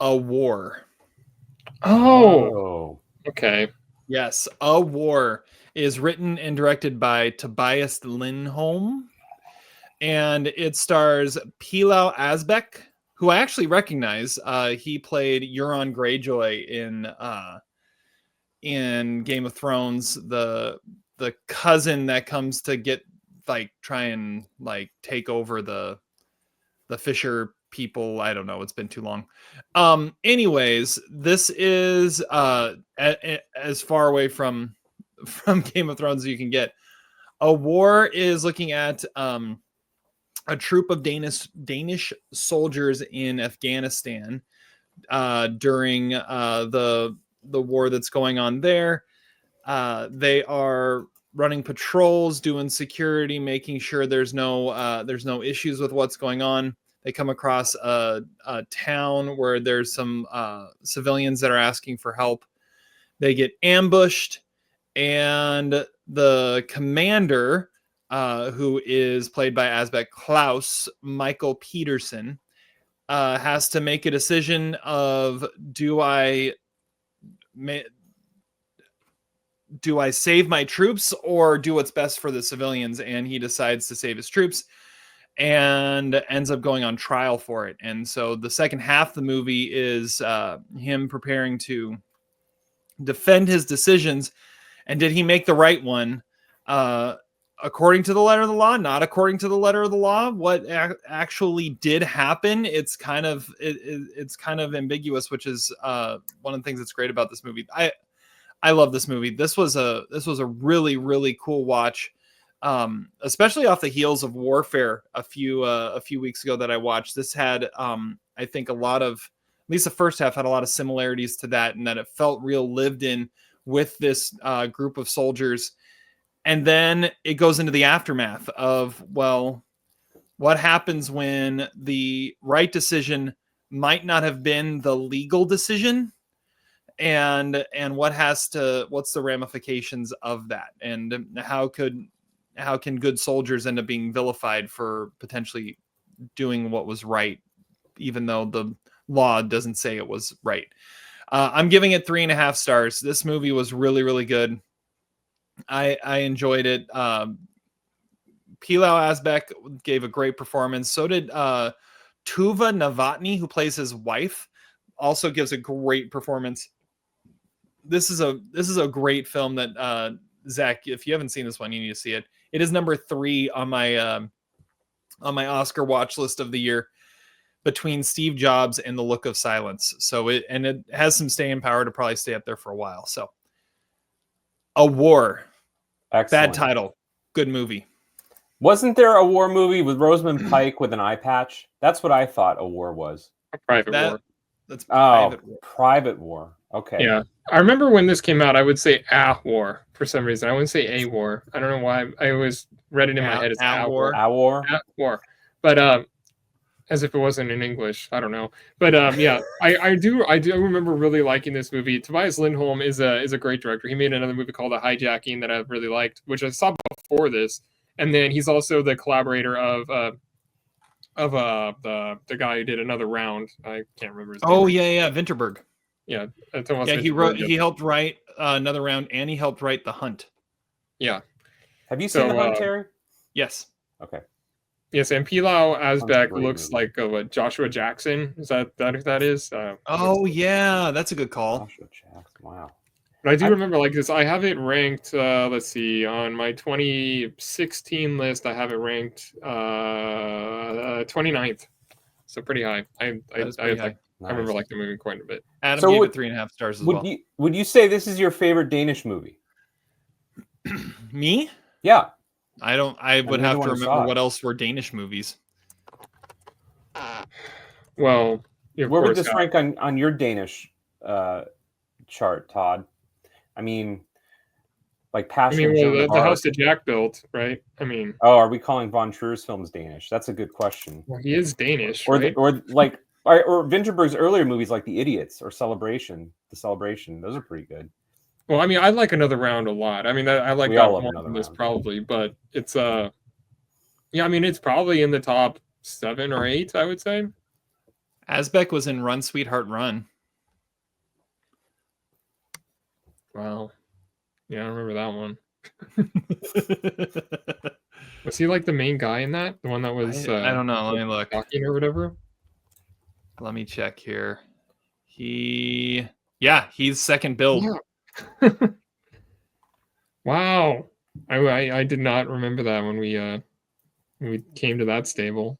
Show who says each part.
Speaker 1: A War.
Speaker 2: Oh.
Speaker 3: Okay.
Speaker 1: Yes, A War is written and directed by Tobias Lindholm, and it stars Pilou Asbæk, who I actually recognize. He played Euron Greyjoy in Game of Thrones, the cousin that comes to try and take over the Fisher people. I don't know, it's been too long. Anyways, this is as far away from Game of Thrones as you can get. A War is looking at a troop of Danish soldiers in Afghanistan during the war that's going on there. They are running patrols, doing security, making sure there's no issues with what's going on. They come across a town where there's some civilians that are asking for help. They get ambushed, and the commander, who is played by Asbæk, Claus Michael Pedersen, has to make a decision of do I save my troops or do what's best for the civilians? And he decides to save his troops and ends up going on trial for it. And so the second half of the movie is him preparing to defend his decisions. And did he make the right one? According to the letter of the law, not according to the letter of the law. What actually did happen? It's kind of ambiguous, which is one of the things that's great about this movie. I love this movie. This was a really, really cool watch, especially off the heels of Warfare a few weeks ago that I watched. This had I think a lot of, at least the first half had a lot of similarities to that, and that it felt real lived in with this group of soldiers. And then it goes into the aftermath of, well, what happens when the right decision might not have been the legal decision, and what's the ramifications of that, and how can good soldiers end up being vilified for potentially doing what was right, even though the law doesn't say it was right. I'm giving it 3.5 stars. This movie was really, really good. I enjoyed it. Pilou Asbæk gave a great performance. So did Tuva Novotny, who plays his wife, also gives a great performance. This is a great film that Zach, if you haven't seen this one, you need to see it. It is number 3 on my Oscar watch list of the year, between Steve Jobs and The Look of Silence. So it has some staying power to probably stay up there for a while. So A War.
Speaker 2: Excellent.
Speaker 1: Bad title. Good movie.
Speaker 2: Wasn't there a war movie with Rosamund Pike with an eye patch? That's what I thought A War was.
Speaker 3: A Private War.
Speaker 1: That's Private War.
Speaker 2: Private War. Okay.
Speaker 3: Yeah. I remember when this came out, I would say A War for some reason. I wouldn't say A War. I don't know why. I always read it in my head as A War.
Speaker 2: A War.
Speaker 3: A War. But as if it wasn't in English. I don't know. But yeah, I do remember really liking this movie. Tobias Lindholm is a great director. He made another movie called The Hijacking that I really liked, which I saw before this. And then he's also the collaborator of the guy who did Another Round. I can't remember his name.
Speaker 1: Oh yeah, Vinterberg.
Speaker 3: Yeah,
Speaker 1: he helped write Another Round, and he helped write The Hunt.
Speaker 3: Yeah.
Speaker 2: Have you seen The Hunt, Terry?
Speaker 1: Yes.
Speaker 2: Okay.
Speaker 3: Yes, and Pilou Asbæk looks like Joshua Jackson. Is that who that is?
Speaker 1: Yeah, that's a good call.
Speaker 2: Joshua Jackson. Wow.
Speaker 3: But I do remember this. I have it ranked. Let's see, on my 2016 list, I have it ranked 29th. So pretty high. I remember the movie quite a bit.
Speaker 1: Adam gave it 3.5 stars as well.
Speaker 2: Would you say this is your favorite Danish movie?
Speaker 1: Me?
Speaker 2: Yeah.
Speaker 1: I would have to remember what else were Danish movies.
Speaker 3: Well,
Speaker 2: where would this rank on your Danish chart, Todd? I mean, Passion.
Speaker 3: The house that Jack built, right? I mean,
Speaker 2: are we calling Von Trier's films Danish? That's a good question.
Speaker 3: Well, he is Danish,
Speaker 2: or
Speaker 3: right?
Speaker 2: or Vinterberg's earlier movies like The Idiots or Celebration. The Celebration, those are pretty good.
Speaker 3: Well, I mean, I like Another Round a lot. I mean, I like that more than this probably, but it's it's probably in the top 7 or 8, I would say.
Speaker 1: Asbæk was in Run, Sweetheart, Run.
Speaker 3: Wow. Yeah, I remember that one. Was he like the main guy in that? The one that was
Speaker 1: I don't know. Let me look.
Speaker 3: talking or whatever?
Speaker 1: Let me check here. He's second build.
Speaker 3: Yeah. Wow. I did not remember that when we came to that stable.